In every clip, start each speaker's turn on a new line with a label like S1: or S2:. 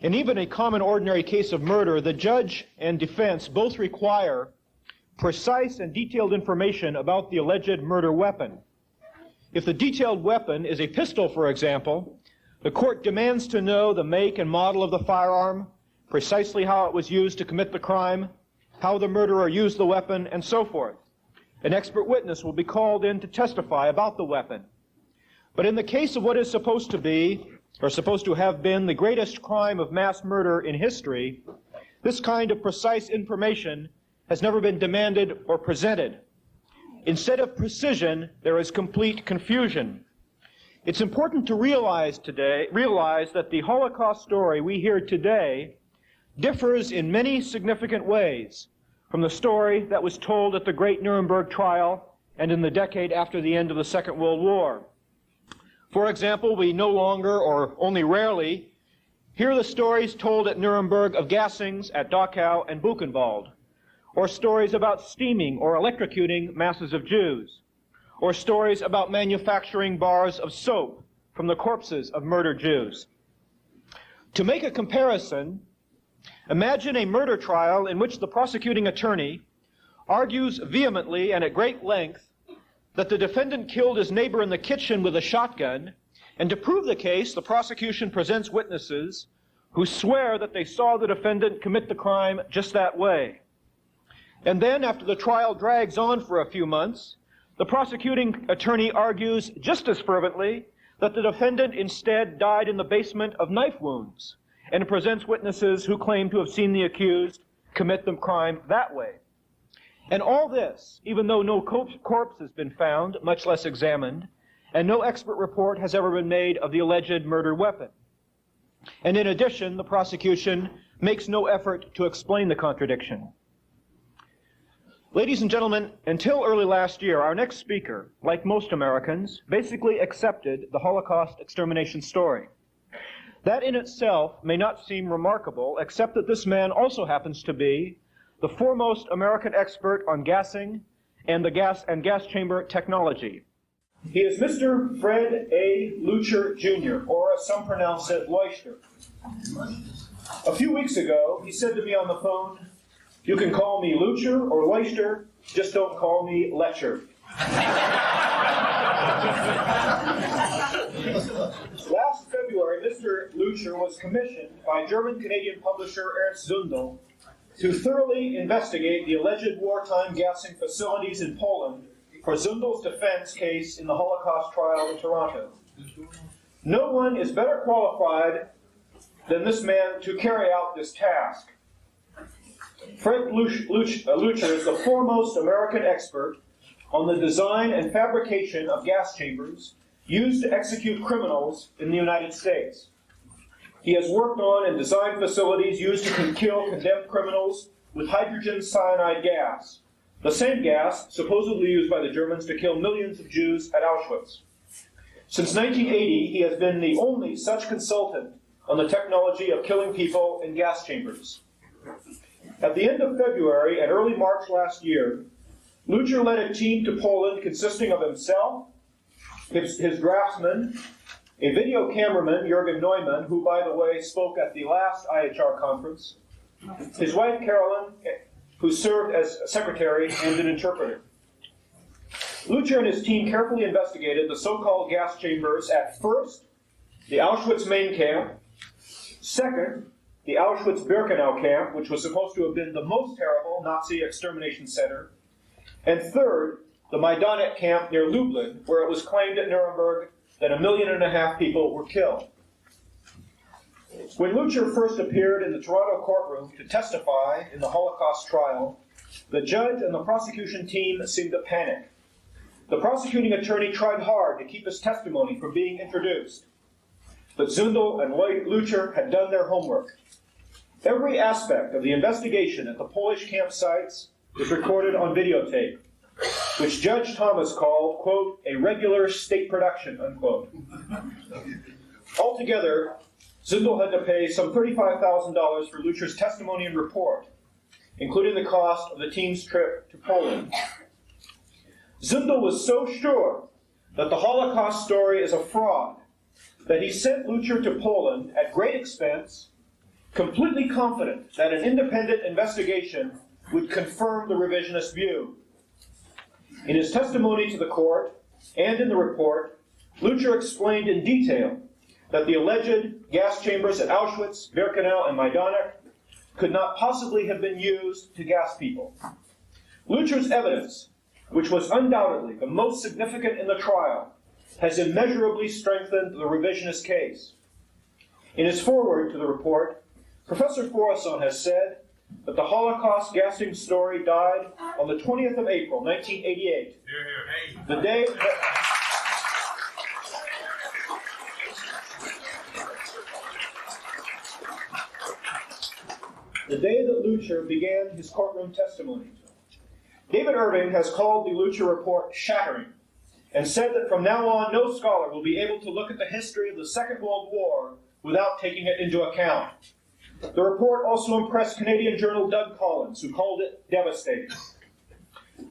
S1: In even a common ordinary case of murder, the judge and defense both require precise and detailed information about the alleged murder weapon. If the detailed weapon is a pistol, for example, the court demands to know the make and model of the firearm, precisely how it was used to commit the crime, how the murderer used the weapon, and so forth. An expert witness will be called in to testify about the weapon. But in the case of what is supposed to be, or supposed to have been, the greatest crime of mass murder in history, this kind of precise information has never been demanded or presented. Instead of precision, there is complete confusion. It's important to realize that the Holocaust story we hear today differs in many significant ways from the story that was told at the Great Nuremberg trial and in the decade after the end of the Second World War. For example, we no longer, or only rarely, hear the stories told at Nuremberg of gassings at Dachau and Buchenwald, or stories about steaming or electrocuting masses of Jews, or stories about manufacturing bars of soap from the corpses of murdered Jews. To make a comparison, imagine a murder trial in which the prosecuting attorney argues vehemently and at great length that the defendant killed his neighbor in the kitchen with a shotgun, and to prove the case, the prosecution presents witnesses who swear that they saw the defendant commit the crime just that way. And then, after the trial drags on for a few months, the prosecuting attorney argues just as fervently that the defendant instead died in the basement of knife wounds, and presents witnesses who claim to have seen the accused commit the crime that way. And all this, even though no corpse has been found, much less examined, and no expert report has ever been made of the alleged murder weapon. And in addition, the prosecution makes no effort to explain the contradiction. Ladies and gentlemen, until early last year, our next speaker, like most Americans, basically accepted the Holocaust extermination story. That in itself may not seem remarkable, except that this man also happens to be the foremost American expert on gassing and gas chamber technology. He is Mr. Fred A. Leuchter, Jr., or as some pronounce it, Leuchter. A few weeks ago, he said to me on the phone, "You can call me Leuchter or Leuchter, just don't call me Leuchter." Last February, Mr. Leuchter was commissioned by German-Canadian publisher Ernst Zundel to thoroughly investigate the alleged wartime gassing facilities in Poland for Zundel's defense case in the Holocaust trial in Toronto. No one is better qualified than this man to carry out this task. Fred Leuchter is the foremost American expert on the design and fabrication of gas chambers used to execute criminals in the United States. He has worked on and designed facilities used to kill condemned criminals with hydrogen cyanide gas, the same gas supposedly used by the Germans to kill millions of Jews at Auschwitz. Since 1980, he has been the only such consultant on the technology of killing people in gas chambers. At the end of February and early March last year, Leuchter led a team to Poland consisting of himself, his draftsman, a video cameraman, Jürgen Neumann, who, by the way, spoke at the last IHR conference, his wife, Carolyn, who served as secretary and an interpreter. Leuchter and his team carefully investigated the so-called gas chambers at first, the Auschwitz main camp, second, the Auschwitz-Birkenau camp, which was supposed to have been the most terrible Nazi extermination center, and third, the Majdanek camp near Lublin, where it was claimed at Nuremberg that 1.5 million people were killed. When Leuchter first appeared in the Toronto courtroom to testify in the Holocaust trial, the judge and the prosecution team seemed to panic. The prosecuting attorney tried hard to keep his testimony from being introduced, but Zundel and Leuchter had done their homework. Every aspect of the investigation at the Polish campsites is recorded on videotape, which Judge Thomas called, quote, a regular state production, unquote. Altogether, Zundel had to pay some $35,000 for Leuchter's testimony and report, including the cost of the team's trip to Poland. Zundel was so sure that the Holocaust story is a fraud that he sent Leuchter to Poland at great expense completely confident that an independent investigation would confirm the revisionist view. In his testimony to the court and in the report, Leuchter explained in detail that the alleged gas chambers at Auschwitz, Birkenau, and Majdanek could not possibly have been used to gas people. Leuchter's evidence, which was undoubtedly the most significant in the trial, has immeasurably strengthened the revisionist case. In his foreword to the report, Professor Forson has said that the Holocaust gassing story died on the 20th of April, 1988, the day that Leuchter began his courtroom testimony. David Irving has called the Leuchter report shattering and said that from now on no scholar will be able to look at the history of the Second World War without taking it into account. The report also impressed Canadian journal Doug Collins, who called it devastating.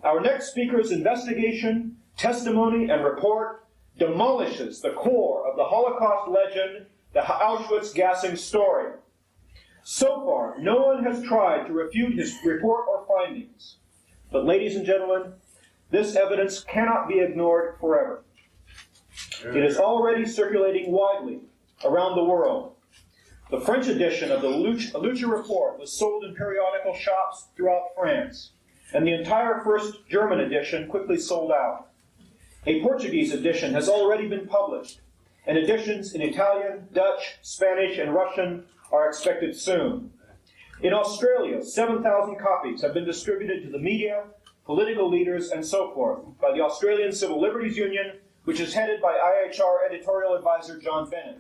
S1: Our next speaker's investigation, testimony, and report demolishes the core of the Holocaust legend, the Auschwitz gassing story. So far, no one has tried to refute his report or findings. But ladies and gentlemen, this evidence cannot be ignored forever. It is already circulating widely around the world. The French edition of the Leuchter report was sold in periodical shops throughout France, and the entire first German edition quickly sold out. A Portuguese edition has already been published, and editions in Italian, Dutch, Spanish, and Russian are expected soon. In Australia, 7,000 copies have been distributed to the media, political leaders, and so forth by the Australian Civil Liberties Union, which is headed by IHR editorial advisor John Bennett.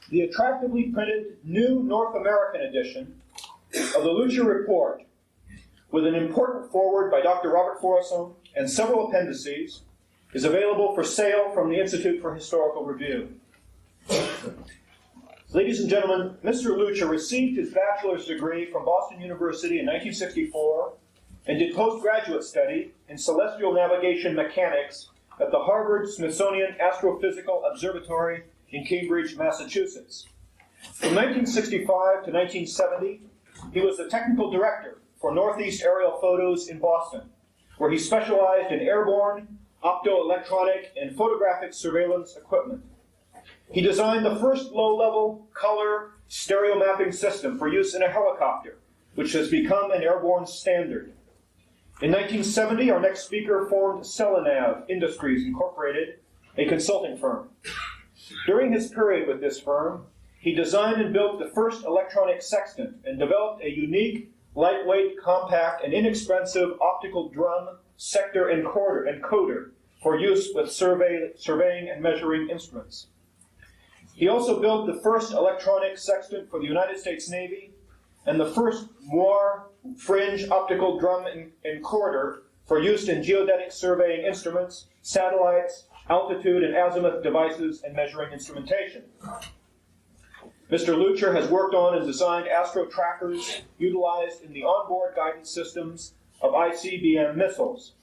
S1: The attractively printed new North American edition of the Leuchter report, with an important foreword by Dr. Robert Forson and several appendices, is available for sale from the Institute for Historical Review. Ladies and gentlemen, Mr. Leuchter received his bachelor's degree from Boston University in 1964 and did postgraduate study in celestial navigation mechanics at the Harvard-Smithsonian Astrophysical Observatory in Cambridge, Massachusetts. From 1965 to 1970, he was the technical director for Northeast Aerial Photos in Boston, where he specialized in airborne, optoelectronic, and photographic surveillance equipment. He designed the first low-level color stereo mapping system for use in a helicopter, which has become an airborne standard. In 1970, our next speaker formed Celinav Industries Incorporated, a consulting firm. During his period with this firm, he designed and built the first electronic sextant and developed a unique, lightweight, compact, and inexpensive optical drum sector encoder for use with surveying and measuring instruments. He also built the first electronic sextant for the United States Navy and the first Moir fringe optical drum encoder for use in geodetic surveying instruments, satellites, altitude and azimuth devices, and measuring instrumentation. Mr. Leuchter has worked on and designed astro trackers utilized in the onboard guidance systems of ICBM missiles.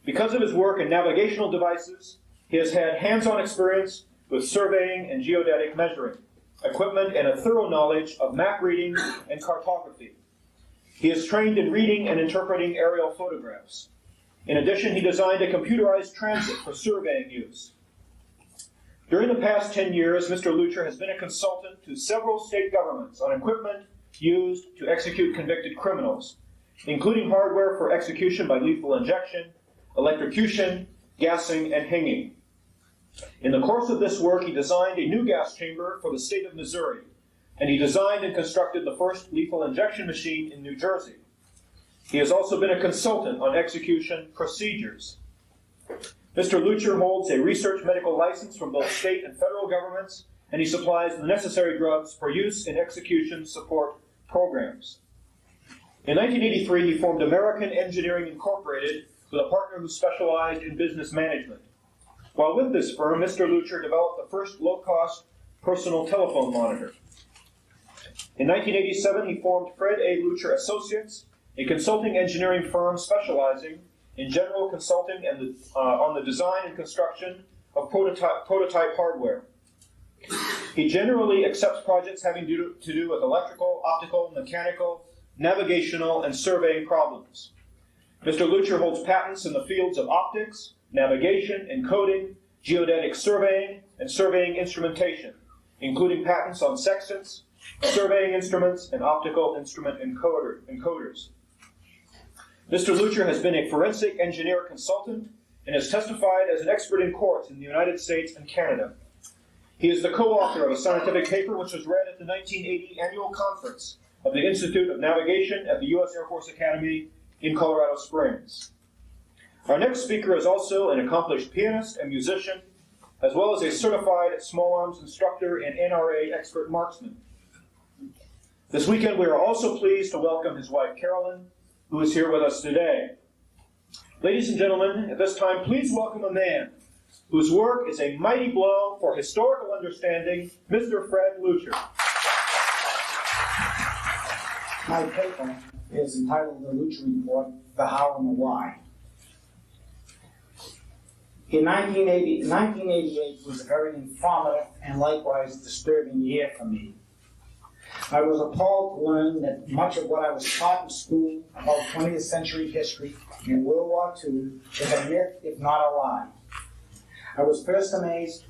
S1: Because of his work in navigational devices, he has had hands-on experience with surveying and geodetic measuring, equipment, and a thorough knowledge of map reading and cartography. He is trained in reading and interpreting aerial photographs. In addition, he designed a computerized transit for surveying use. During the past 10 years, Mr. Leuchter has been a consultant to several state governments on equipment used to execute convicted criminals, including hardware for execution by lethal injection, electrocution, gassing, and hanging. In the course of this work, he designed a new gas chamber for the state of Missouri, and he designed and constructed the first lethal injection machine in New Jersey. He has also been a consultant on execution procedures. Mr. Leuchter holds a research medical license from both state and federal governments, and he supplies the necessary drugs for use in execution support programs. In 1983, he formed American Engineering Incorporated with a partner who specialized in business management. While with this firm, Mr. Leuchter developed the first low-cost personal telephone monitor. In 1987, he formed Fred A. Leuchter Associates, a consulting engineering firm specializing in general consulting and on the design and construction of prototype hardware. He generally accepts projects having to do with electrical, optical, mechanical, navigational, and surveying problems. Mr. Leuchter holds patents in the fields of optics, navigation, encoding, geodetic surveying, and surveying instrumentation, including patents on sextants, surveying instruments, and optical instrument encoders. Mr. Leuchter has been a forensic engineer consultant and has testified as an expert in courts in the United States and Canada. He is the co-author of a scientific paper which was read at the 1980 annual conference of the Institute of Navigation at the U.S. Air Force Academy in Colorado Springs. Our next speaker is also an accomplished pianist and musician, as well as a certified small arms instructor and NRA expert marksman. This weekend we are also pleased to welcome his wife Carolyn, who is here with us today. Ladies and gentlemen, at this time, please welcome a man whose work is a mighty blow for historical understanding, Mr. Fred Leuchter.
S2: My paper is entitled The Leuchter Report, The How and the Why. In 1988 was a very informative and likewise disturbing year for me. I was appalled to learn that much of what I was taught in school about 20th century history and World War II is a myth, if not a lie. I was first amazed,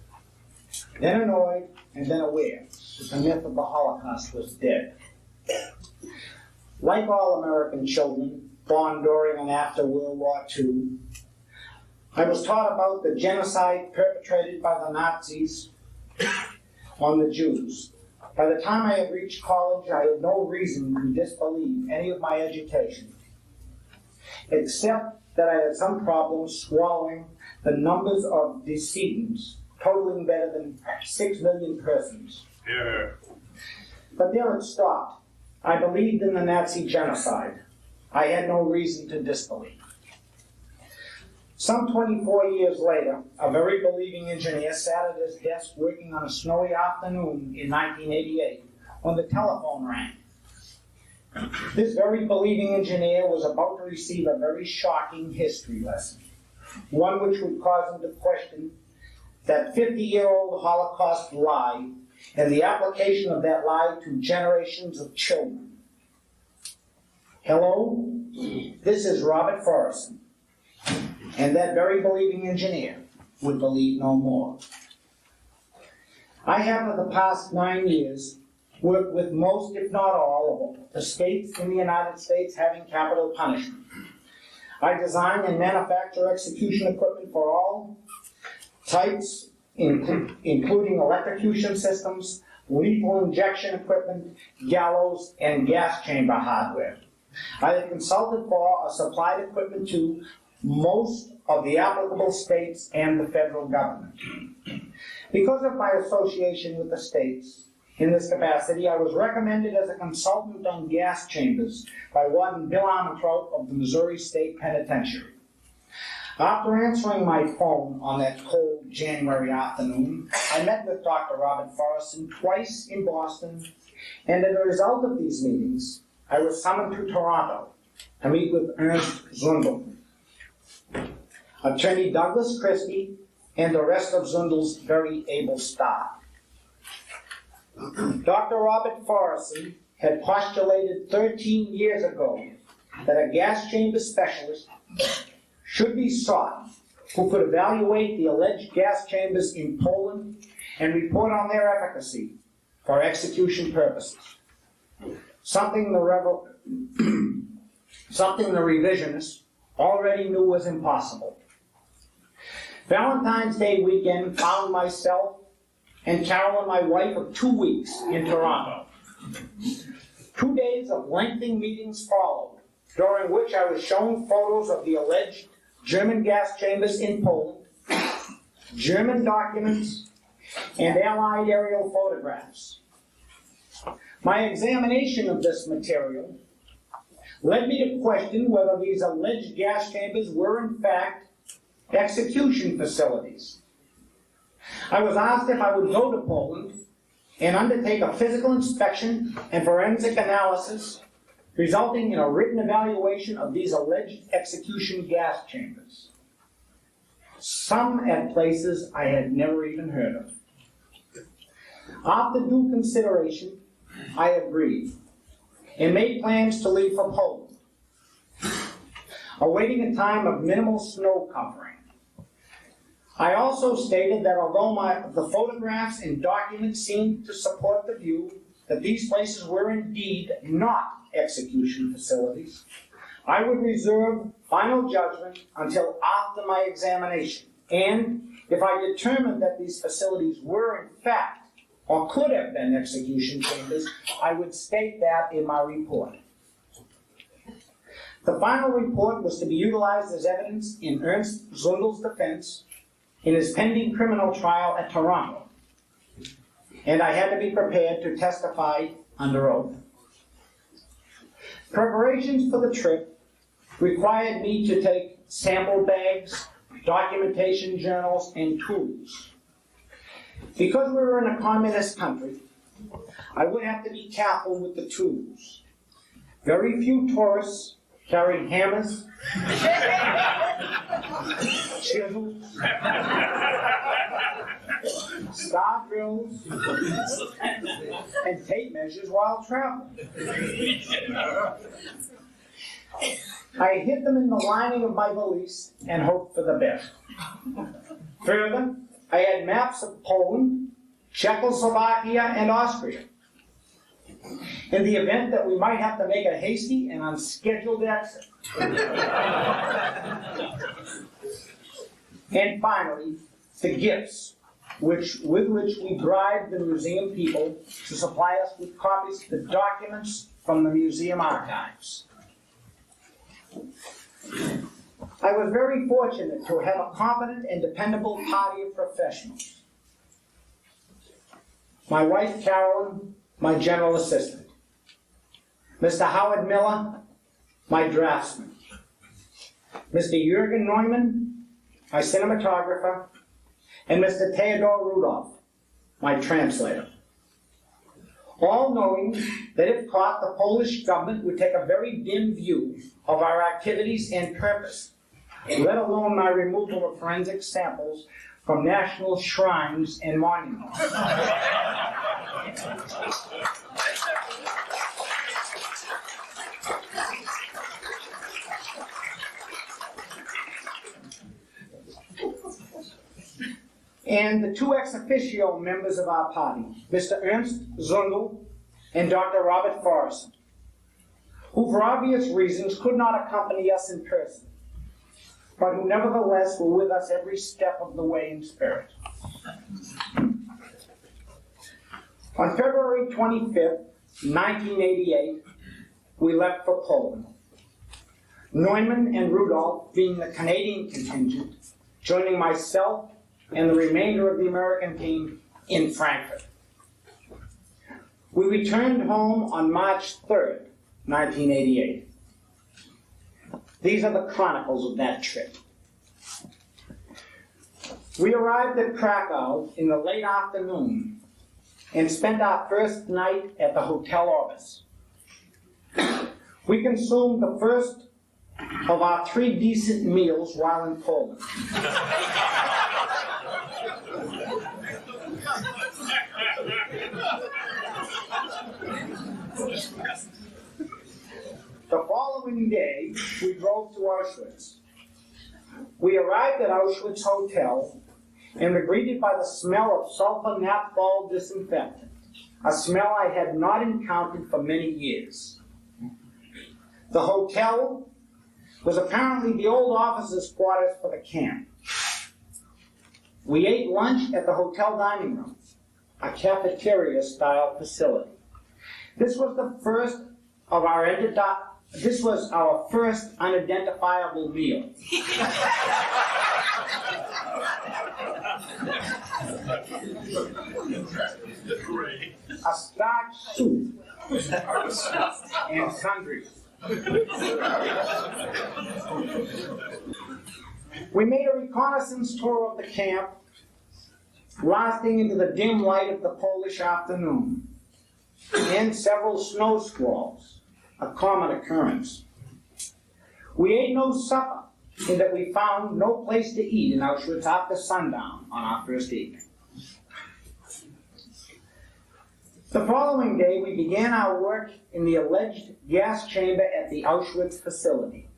S2: then annoyed, and then aware that the myth of the Holocaust was dead. Like all American children born during and after World War II, I was taught about the genocide perpetrated by the Nazis on the Jews. By the time I had reached college, I had no reason to disbelieve any of my education, except that I had some problems swallowing the numbers of decedents, totaling better than 6 million persons.
S3: Yeah.
S2: But there it stopped. I believed in the Nazi genocide. I had no reason to disbelieve. Some 24 years later, a very believing engineer sat at his desk working on a snowy afternoon in 1988 when the telephone rang. This very believing engineer was about to receive a very shocking history lesson, one which would cause him to question that 50-year-old Holocaust lie and the application of that lie to generations of children. Hello, this is Robert Forreston. And that very believing engineer would believe no more. I have, for the past 9 years, worked with most, if not all, of the states in the United States having capital punishment. I design and manufacture execution equipment for all types, including electrocution systems, lethal injection equipment, gallows, and gas chamber hardware. I have consulted for or supplied equipment to most of the applicable states and the federal government. Because of my association with the states in this capacity, I was recommended as a consultant on gas chambers by Warden Bill Armentrout of the Missouri State Penitentiary. After answering my phone on that cold January afternoon, I met with Dr. Robert Forreston twice in Boston, and as a result of these meetings, I was summoned to Toronto to meet with Ernst Zundel, Attorney Douglas Christie, and the rest of Zundel's very able staff. Dr. Robert Forreston had postulated 13 years ago that a gas chamber specialist should be sought who could evaluate the alleged gas chambers in Poland and report on their efficacy for execution purposes. Something the revisionists already knew was impossible. Valentine's Day weekend found myself and Carolyn, my wife, of 2 weeks in Toronto. 2 days of lengthy meetings followed, during which I was shown photos of the alleged German gas chambers in Poland, German documents, and Allied aerial photographs. My examination of this material led me to question whether these alleged gas chambers were in fact execution facilities. I was asked if I would go to Poland and undertake a physical inspection and forensic analysis resulting in a written evaluation of these alleged execution gas chambers. Some at places I had never even heard of. After due consideration, I agreed and made plans to leave for Poland, awaiting a time of minimal snow covering. I also stated that although the photographs and documents seemed to support the view that these places were indeed not execution facilities, I would reserve final judgment until after my examination. And if I determined that these facilities were in fact or could have been execution chambers, I would state that in my report. The final report was to be utilized as evidence in Ernst Zundel's defense in his pending criminal trial at Toronto, and I had to be prepared to testify under oath. Preparations for the trip required me to take sample bags, documentation journals, and tools. Because we were in a communist country, I would have to be careful with the tools. Very few tourists carried hammers, chisels, star drills, and tape measures while traveling. I hid them in the lining of my valise and hoped for the best. Further, I had maps of Poland, Czechoslovakia, and Austria, in the event that we might have to make a hasty and unscheduled exit. And finally, the gifts with which we bribed the museum people to supply us with copies of the documents from the museum archives. I was very fortunate to have a competent and dependable party of professionals. My wife, Carolyn, my general assistant. Mr. Howard Miller, my draftsman. Mr. Jürgen Neumann, my cinematographer. And Mr. Theodor Rudolph, my translator. All knowing that if caught, the Polish government would take a very dim view of our activities and purpose, let alone my removal of forensic samples from national shrines and monuments. And the two ex officio members of our party, Mr. Ernst Zundel and Dr. Robert Forrest, who for obvious reasons could not accompany us in person, but who nevertheless were with us every step of the way in spirit. On February 25th, 1988, we left for Poland. Neumann and Rudolph being the Canadian contingent, joining myself and the remainder of the American team in Frankfurt. We returned home on March 3rd, 1988. These are the chronicles of that trip. We arrived at Krakow in the late afternoon and spent our first night at the Hotel Orbis. We consumed the first of our 3 decent meals while in Poland. The following day, we drove to Auschwitz. We arrived at Auschwitz Hotel and were greeted by the smell of sulfur naphthol disinfectant, a smell I had not encountered for many years. The hotel was apparently the old officers' quarters for the camp. We ate lunch at the hotel dining room, a cafeteria-style facility. This was our first unidentifiable meal. A starch soup and sundries. We made a reconnaissance tour of the camp, lasting into the dim light of the Polish afternoon, and several snow squalls, a common occurrence. We ate no supper, in that we found no place to eat in Auschwitz after sundown on our first evening. The following day, we began our work in the alleged gas chamber at the Auschwitz facility.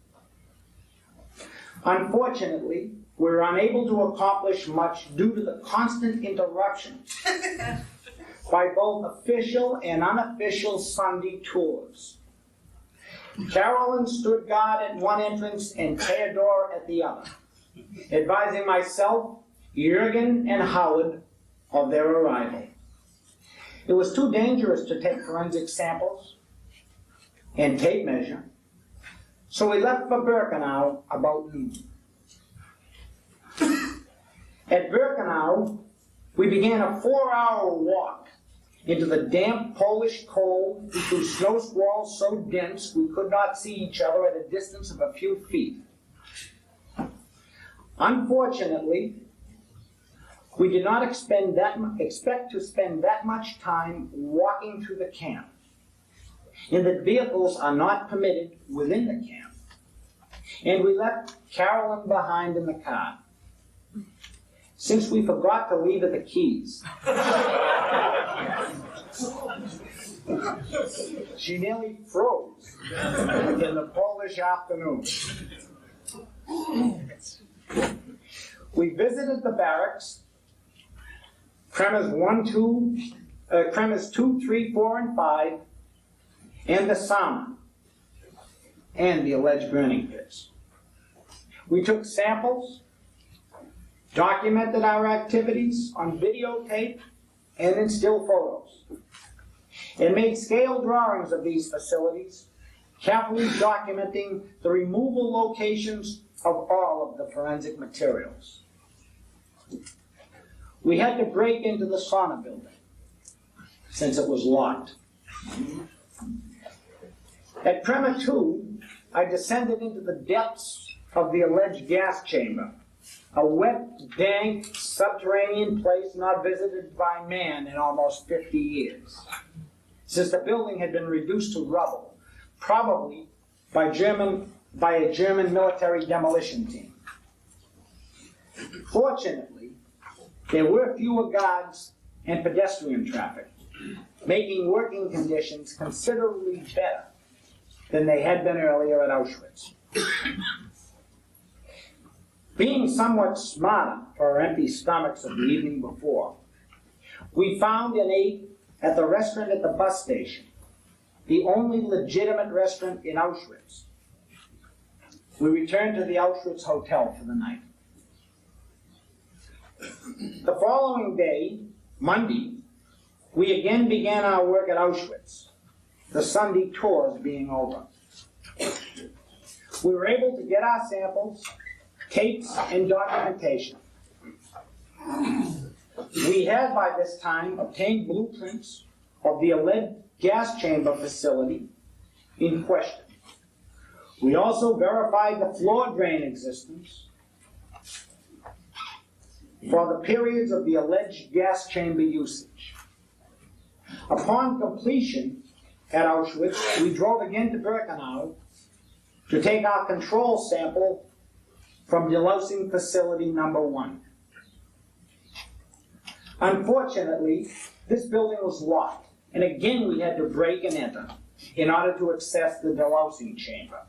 S2: Unfortunately, we were unable to accomplish much due to the constant interruptions by both official and unofficial Sunday tours. Carolyn stood guard at one entrance and Theodore at the other, advising myself, Jürgen, and Howard of their arrival. It was too dangerous to take forensic samples and tape measure, so we left for Birkenau about noon. At Birkenau, we began a 4-hour walk into the damp Polish cold through snow squalls so dense we could not see each other at a distance of a few feet. Unfortunately, we did not expect to spend that much time walking through the camp, and that vehicles are not permitted within the camp. And we left Carolyn behind in the car. Since we forgot to leave her the keys, she nearly froze in the Polish afternoon. We visited the barracks, premise 2, 3, 4, and 5, and the sauna, and the alleged burning pits. We took samples, documented our activities on videotape and in still photos, and made scale drawings of these facilities, carefully documenting the removal locations of all of the forensic materials. We had to break into the sauna building, since it was locked. At Prema 2, I descended into the depths of the alleged gas chamber, a wet, dank, subterranean place not visited by man in almost 50 years, since the building had been reduced to rubble, probably by a German military demolition team. Fortunately, there were fewer guards and pedestrian traffic, making working conditions considerably better than they had been earlier at Auschwitz. Being somewhat smarter for our empty stomachs of the evening before, we found and ate at the restaurant at the bus station, the only legitimate restaurant in Auschwitz. We returned to the Auschwitz hotel for the night. The following day, Monday, we again began our work at Auschwitz, the Sunday tours being over. We were able to get our samples, tapes, and documentation. We had by this time obtained blueprints of the alleged gas chamber facility in question. We also verified the floor drain existence for the periods of the alleged gas chamber usage. Upon completion at Auschwitz, we drove again to Birkenau to take our control sample from delousing facility number 1. Unfortunately, this building was locked, and again we had to break and enter in order to access the delousing chamber.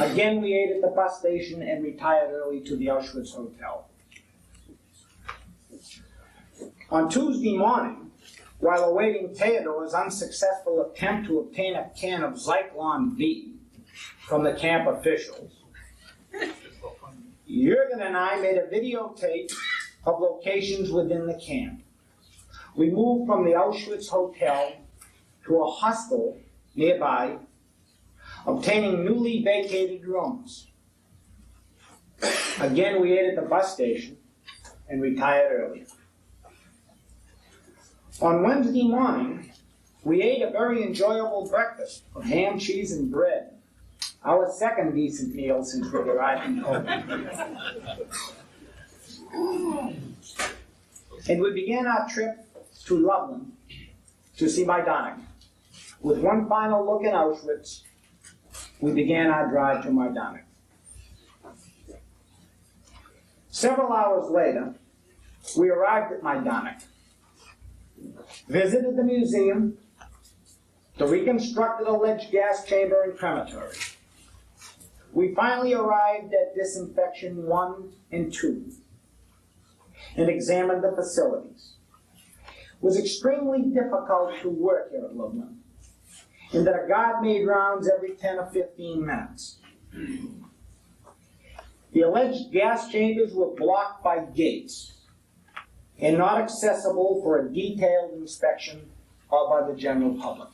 S2: Again, we ate at the bus station and retired early to the Auschwitz hotel. On Tuesday morning, while awaiting Theodore's unsuccessful attempt to obtain a can of Zyklon B from the camp officials, Jürgen and I made a videotape of locations within the camp. We moved from the Auschwitz hotel to a hostel nearby, obtaining newly vacated rooms. Again, we ate at the bus station and retired early. On Wednesday morning, we ate a very enjoyable breakfast of ham, cheese, and bread, our second decent meal since we arrived in Poland. And we began our trip to Lublin to see my Donegal, With one final look at Auschwitz, we began our drive to Majdanek. Several hours later, we arrived at Majdanek, visited the museum, the reconstructed alleged gas chamber and crematory. We finally arrived at disinfection 1 and 2 and examined the facilities. It was extremely difficult to work here at Lublin, in that a guard made rounds every 10 or 15 minutes. The alleged gas chambers were blocked by gates and not accessible for a detailed inspection or by the general public.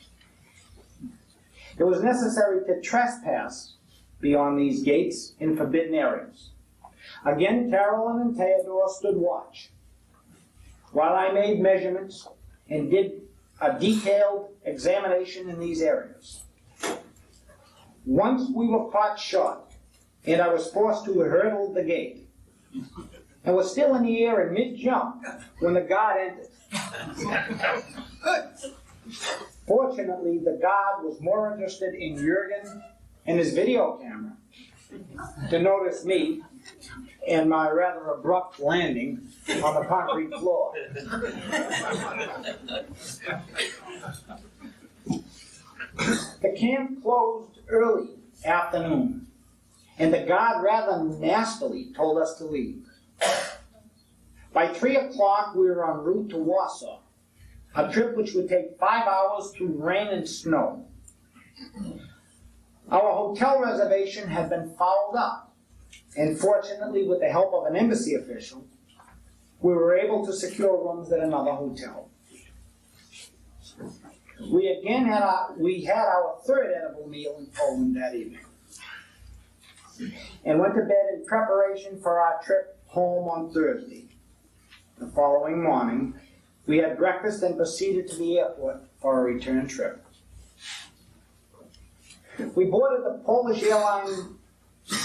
S2: It was necessary to trespass beyond these gates in forbidden areas. Again, Carolyn and Theodore stood watch while I made measurements and did a detailed examination in these areas. Once we were caught short, and I was forced to hurdle the gate, and was still in the air in mid-jump when the guard entered. Fortunately, the guard was more interested in Jürgen and his video camera to notice me and my rather abrupt landing on the concrete floor. The camp closed early afternoon, and the guard rather nastily told us to leave. By 3 o'clock, we were en route to Warsaw, a trip which would take 5 hours through rain and snow. Our hotel reservation had been fouled up, and fortunately, with the help of an embassy official, we were able to secure rooms at another hotel. We had our third edible meal in Poland that evening, and went to bed in preparation for our trip home on Thursday. The following morning, we had breakfast and proceeded to the airport for a return trip. We boarded the Polish airline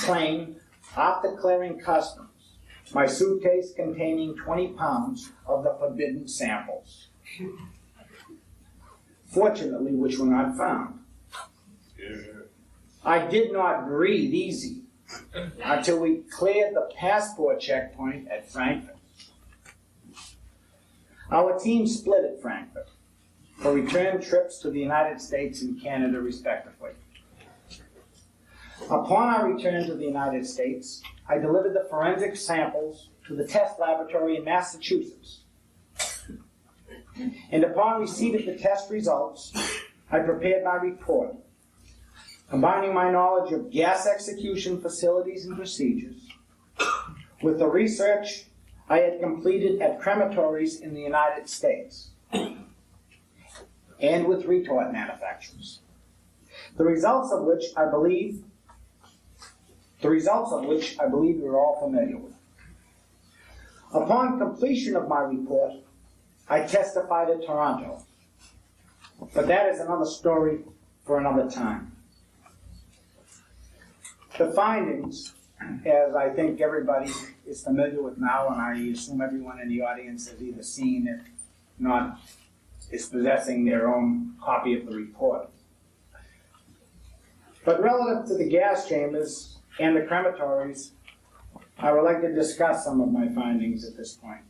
S2: plane after clearing customs, my suitcase containing 20 pounds of the forbidden samples, fortunately which were not found. I did not breathe easy until we cleared the passport checkpoint at Frankfurt. Our team split at Frankfurt for return trips to the United States and Canada, respectively. Upon our return to the United States, I delivered the forensic samples to the test laboratory in Massachusetts. And upon receipt of the test results, I prepared my report, combining my knowledge of gas execution facilities and procedures with the research I had completed at crematories in the United States and with retort manufacturers, the results of which I believe you're all familiar with. Upon completion of my report, I testified at Toronto, but that is another story for another time. The findings, as I think everybody is familiar with now, and I assume everyone in the audience has either seen it, not is possessing their own copy of the report. But relative to the gas chambers and the crematories, I would like to discuss some of my findings at this point.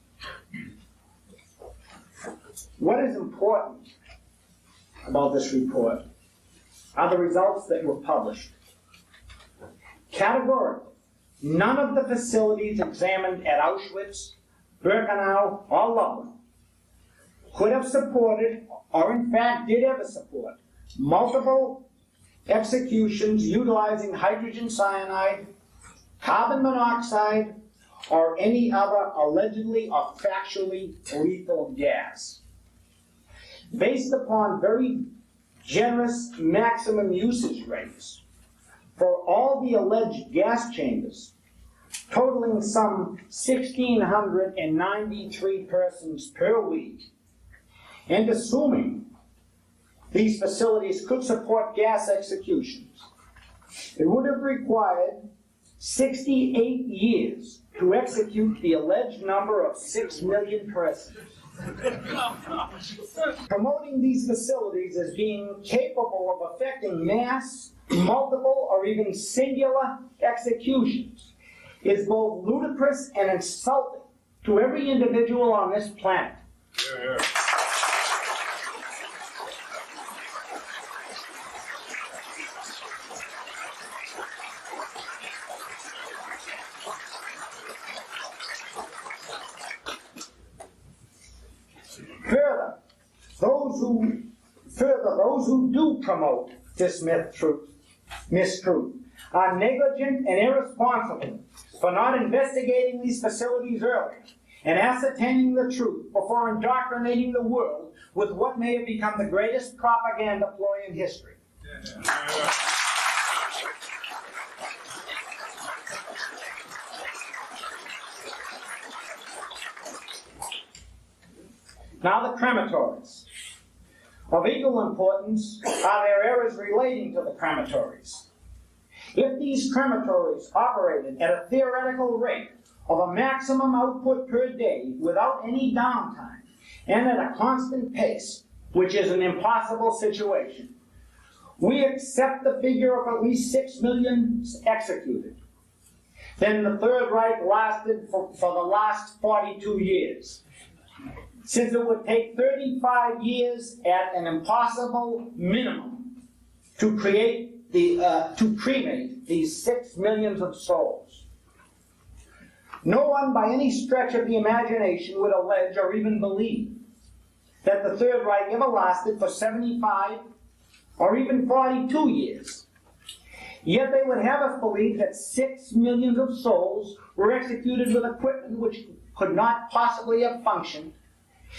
S2: What is important about this report are the results that were published. Categorically, none of the facilities examined at Auschwitz, Birkenau, or Lublin could have supported, or in fact did ever support, multiple executions utilizing hydrogen cyanide, carbon monoxide, or any other allegedly or factually lethal gas. Based upon very generous maximum usage rates for all the alleged gas chambers, totaling some 1,693 persons per week, and assuming these facilities could support gas executions, it would have required 68 years to execute the alleged number of 6 million persons. Promoting these facilities as being capable of effecting mass, multiple, or even singular executions is both ludicrous and insulting to every individual on this planet. Those who do promote this mistruth are negligent and irresponsible for not investigating these facilities early and ascertaining the truth before indoctrinating the world with what may have become the greatest propaganda ploy in history. Now the crematories. Of equal importance are their errors relating to the crematories. If these crematories operated at a theoretical rate of a maximum output per day without any downtime and at a constant pace, which is an impossible situation, we accept the figure of at least 6 million executed. Then the Third Reich lasted for the last 42 years. Since it would take 35 years at an impossible minimum to cremate these 6 millions of souls. No one by any stretch of the imagination would allege or even believe that the Third Reich ever lasted for 75 or even 42 years. Yet they would have us believe that 6 millions of souls were executed with equipment which could not possibly have functioned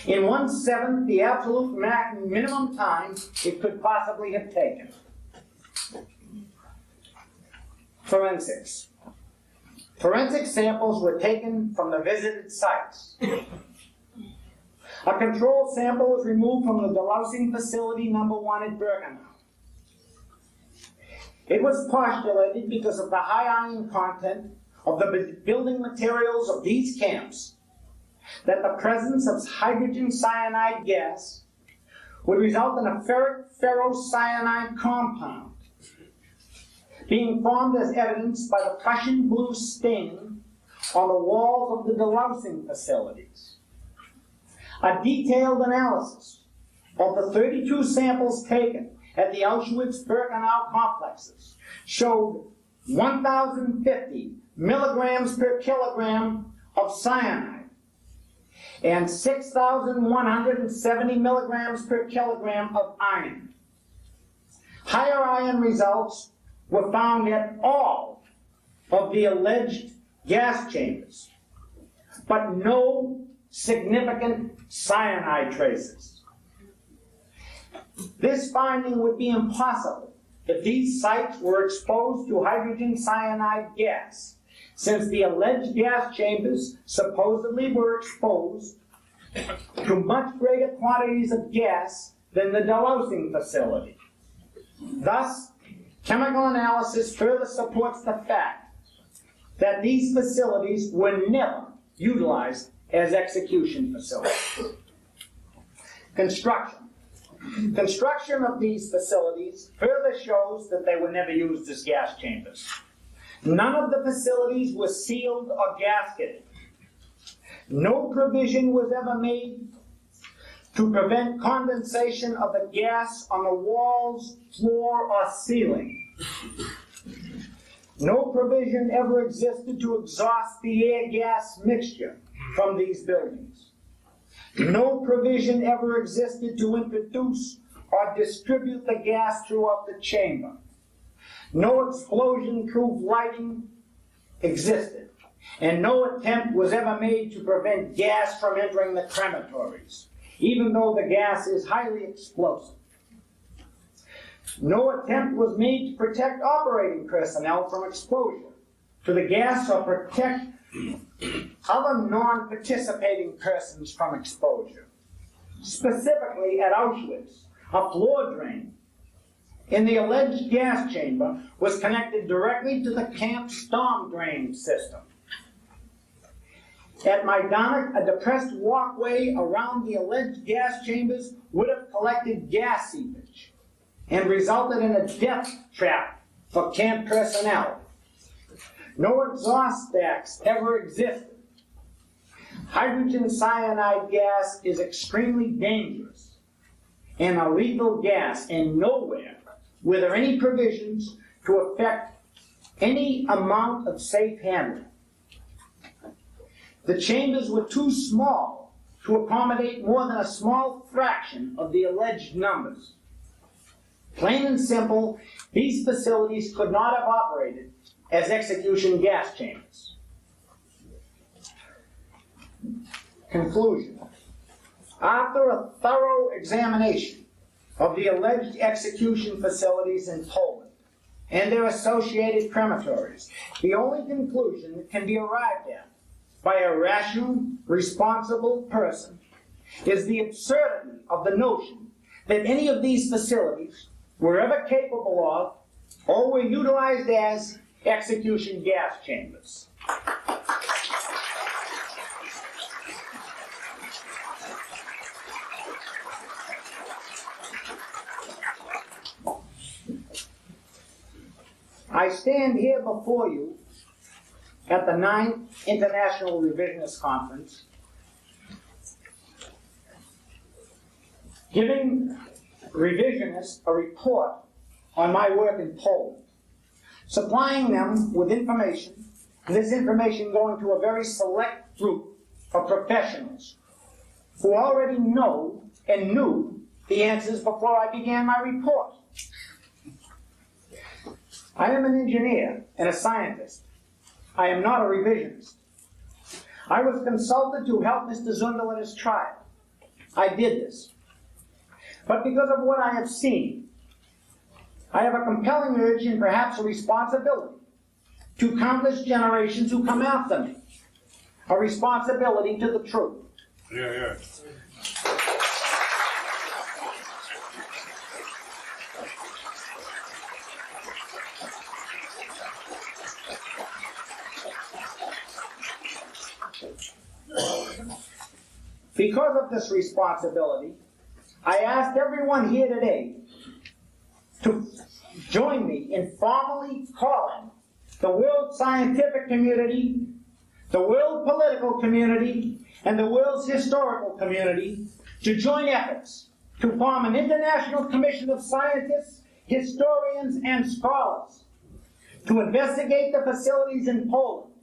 S2: in 1/7 the absolute minimum time it could possibly have taken. Forensics. Forensic samples were taken from the visited sites. A control sample was removed from the delousing facility number 1 at Birkenau. It was postulated because of the high iron content of the building materials of these camps that the presence of hydrogen cyanide gas would result in a ferric ferrocyanide compound being formed as evidenced by the Prussian blue stain on the walls of the delousing facilities. A detailed analysis of the 32 samples taken at the Auschwitz-Birkenau complexes showed 1,050 milligrams per kilogram of cyanide and 6,170 milligrams per kilogram of iron. Higher iron results were found at all of the alleged gas chambers, but no significant cyanide traces. This finding would be impossible if these sites were exposed to hydrogen cyanide gas, since the alleged gas chambers supposedly were exposed to much greater quantities of gas than the delousing facility. Thus, chemical analysis further supports the fact that these facilities were never utilized as execution facilities. Construction. Construction of these facilities further shows that they were never used as gas chambers. None of the facilities were sealed or gasketed. No provision was ever made to prevent condensation of the gas on the walls, floor, or ceiling. No provision ever existed to exhaust the air-gas mixture from these buildings. No provision ever existed to introduce or distribute the gas throughout the chamber. No explosion-proof lighting existed, and no attempt was ever made to prevent gas from entering the crematories, even though the gas is highly explosive. No attempt was made to protect operating personnel from exposure to the gas or protect other non-participating persons from exposure. Specifically at Auschwitz, a floor drain in the alleged gas chamber was connected directly to the camp storm drain system. At my stomach, a depressed walkway around the alleged gas chambers would have collected gas seepage and resulted in a death trap for camp personnel. No exhaust stacks ever existed. Hydrogen cyanide gas is extremely dangerous and a lethal gas, and nowhere were there any provisions to affect any amount of safe handling. The chambers were too small to accommodate more than a small fraction of the alleged numbers. Plain and simple, these facilities could not have operated as execution gas chambers. Conclusion. After a thorough examination of the alleged execution facilities in Poland and their associated crematories, the only conclusion that can be arrived at by a rational, responsible person is the absurdity of the notion that any of these facilities were ever capable of or were utilized as execution gas chambers. I stand here before you at the 9th International Revisionist Conference, giving revisionists a report on my work in Poland, supplying them with information, and this information going to a very select group of professionals who already know and knew the answers before I began my report. I am an engineer and a scientist. I am not a revisionist. I was consulted to help Mr. Zundel in his trial. I did this. But because of what I have seen, I have a compelling urge and perhaps a responsibility to countless generations who come after me. A responsibility to the truth.
S3: Yeah.
S2: Because of this responsibility, I asked everyone here today to join me in formally calling the world scientific community, the world political community, and the world's historical community to join efforts to form an international commission of scientists, historians, and scholars to investigate the facilities in Poland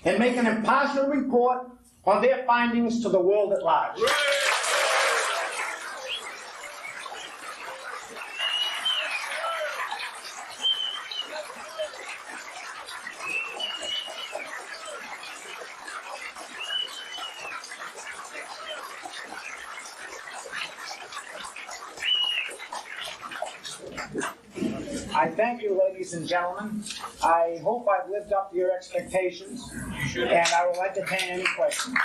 S2: and make an impartial report on their findings to the world at large. I thank you, ladies and gentlemen. I hope I've lived up to your expectations, and I will entertain any questions.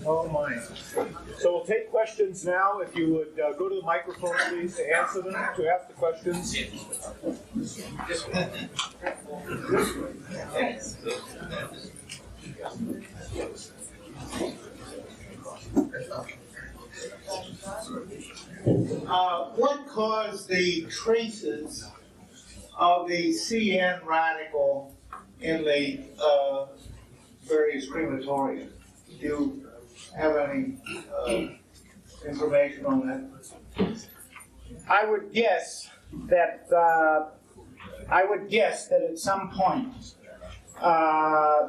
S1: Oh my. So we'll take questions now. If you would go to the microphone, please, to answer them, to ask the questions.
S4: What caused the traces of the CN radical in the various crematoria? Do you have any information on that?
S2: I would guess that at some point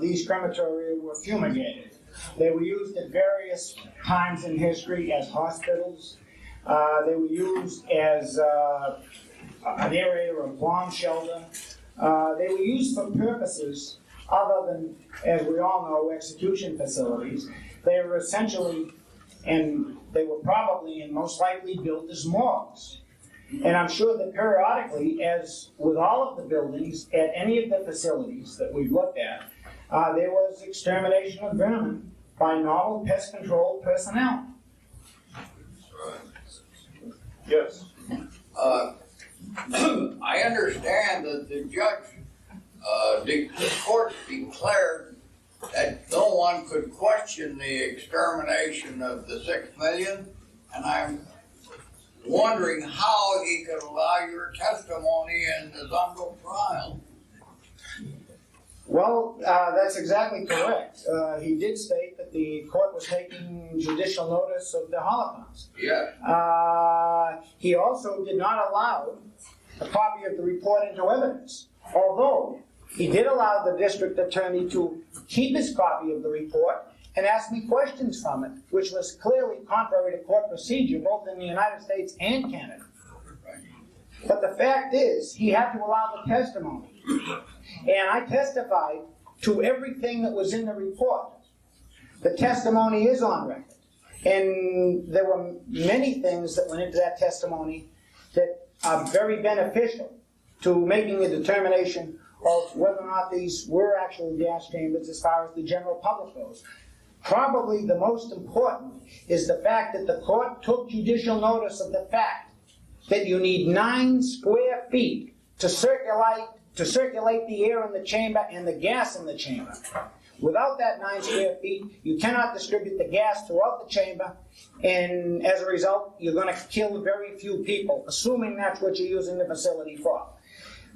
S2: these crematoria were fumigated. They were used at various times in history as hospitals. They were used as an area of bomb shelter. They were used for purposes other than, as we all know, execution facilities. They were essentially, and they were probably and most likely built as morgues. And I'm sure that periodically, as with all of the buildings at any of the facilities that we've looked at, there was extermination of vermin by novel pest control personnel.
S1: Yes.
S3: that the court declared that no one could question the extermination of the 6 million, and I'm wondering how he could allow your testimony in the Zundel trial.
S2: Well, that's exactly correct. He did state that the court was taking judicial notice of the Holocaust.
S3: Yes.
S2: He also did not allow a copy of the report into evidence, although he did allow the district attorney to keep his copy of the report and ask me questions from it, which was clearly contrary to court procedure, both in the United States and Canada. But the fact is, he had to allow the testimony. And I testified to everything that was in the report. The testimony is on record. And there were many things that went into that testimony that are very beneficial to making a determination of whether or not these were actually gas chambers as far as the general public goes. Probably the most important is the fact that the court took judicial notice of the fact that you need 9 square feet to circulate the air in the chamber and the gas in the chamber. Without that 9 square feet, you cannot distribute the gas throughout the chamber, and as a result, you're going to kill very few people, assuming that's what you're using the facility for.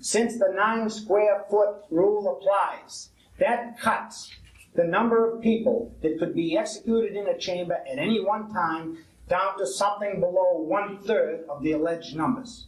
S2: Since the 9 square foot rule applies, that cuts the number of people that could be executed in a chamber at any one time down to something below 1/3 of the alleged numbers.